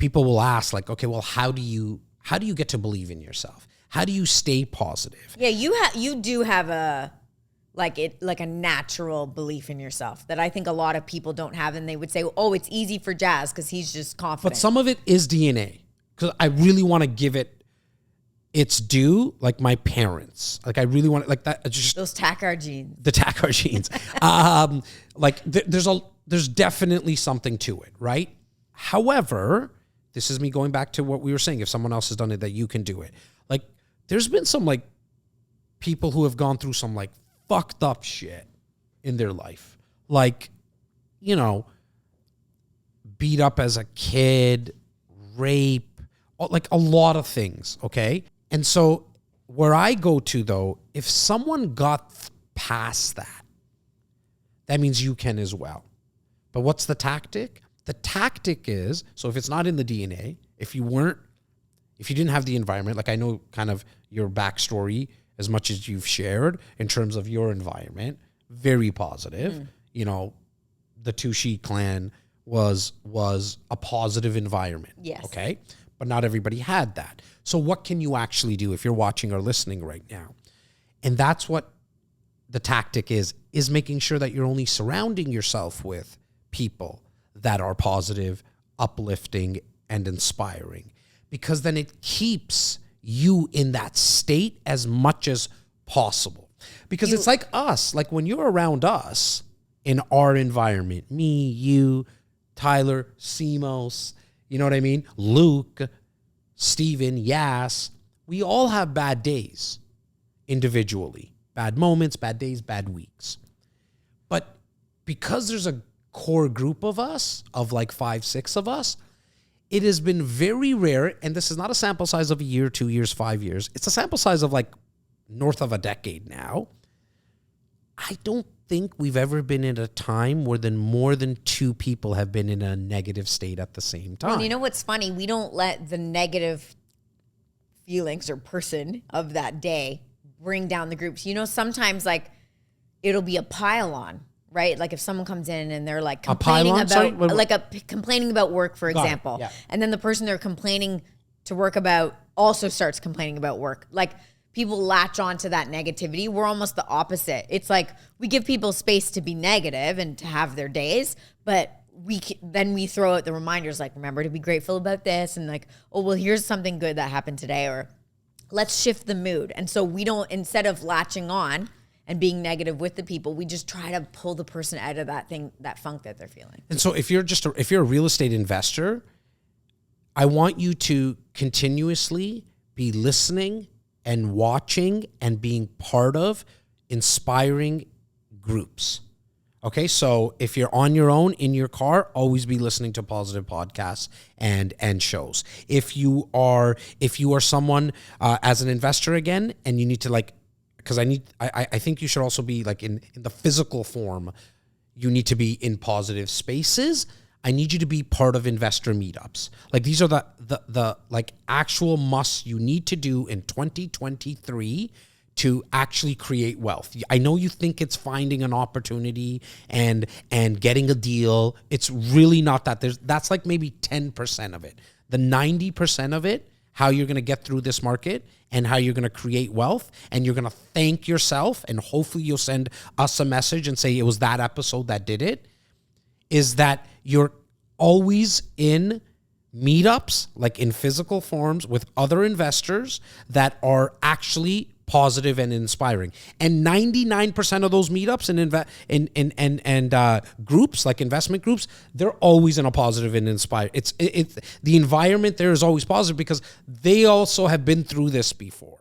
people will ask like, okay, well, how do you get to believe in yourself? How do you stay positive? Yeah, you do have a natural belief in yourself that I think a lot of people don't have, and they would say, "Oh, it's easy for Jazz because he's just confident." But some of it is DNA, because I really want to give it its due. Like my parents, like I really want like that. Just those Takhar genes. The Takhar genes. There's definitely something to it, right? However, this is me going back to what we were saying. If someone else has done it, that you can do it. Like there's been some like people who have gone through some like fucked up shit in their life. Like, you know, beat up as a kid, rape, like a lot of things, okay? And so where I go to though, if someone got past that, that means you can as well. But what's the tactic? The tactic is, so if it's not in the DNA, if you didn't have the environment, like I know kind of your backstory as much as you've shared in terms of your environment, very positive. You know, the Tushi clan was a positive environment. Yes. Okay. But not everybody had that. So what can you actually do if you're watching or listening right now? And that's what the tactic is making sure that you're only surrounding yourself with people that are positive, uplifting, and inspiring, because then it keeps you in that state as much as possible. Because it's like us, like when you're around us in our environment, me, you, Tyler, Simos, you know what I mean? Luke, Steven, Yas, we all have bad days individually, bad moments, bad days, bad weeks. But because there's a core group of us, of like 5, 6 of us, it has been very rare, and this is not a sample size of a year, 2 years, 5 years. It's a sample size of like north of a decade now. I don't think we've ever been in a time where more than 2 people have been in a negative state at the same time. And you know what's funny? We don't let the negative feelings or person of that day bring down the groups. You know, sometimes like it'll be a pile on. Right? Like if someone comes in and they're like complaining complaining about work, for example, yeah. And then the person they're complaining to work about also starts complaining about work. Like people latch on to that negativity. We're almost the opposite. It's like we give people space to be negative and to have their days, but we throw out the reminders like, remember to be grateful about this, and like, oh, well, here's something good that happened today, or let's shift the mood. And so we don't, instead of latching on and being negative with the people, we just try to pull the person out of that funk that they're feeling. And so if you're a real estate investor, I want you to continuously be listening and watching and being part of inspiring groups. Okay, so if you're on your own in your car, always be listening to positive podcasts and shows. If you are someone as an investor again, and you need to like, because I think you should also be like in the physical form, you need to be in positive spaces. I need you to be part of investor meetups. Like these are the like actual musts you need to do in 2023 to actually create wealth. I know you think it's finding an opportunity and getting a deal. It's really not that. That's like maybe 10% of it. The 90% of it, how you're going to get through this market and how you're going to create wealth, and you're going to thank yourself, and hopefully you'll send us a message and say it was that episode that did it, is that you're always in meetups, like in physical forms with other investors that are actually positive and inspiring. And 99% of those meetups and groups, like investment groups, they're always in a positive and inspired. It's the environment there is always positive because they also have been through this before.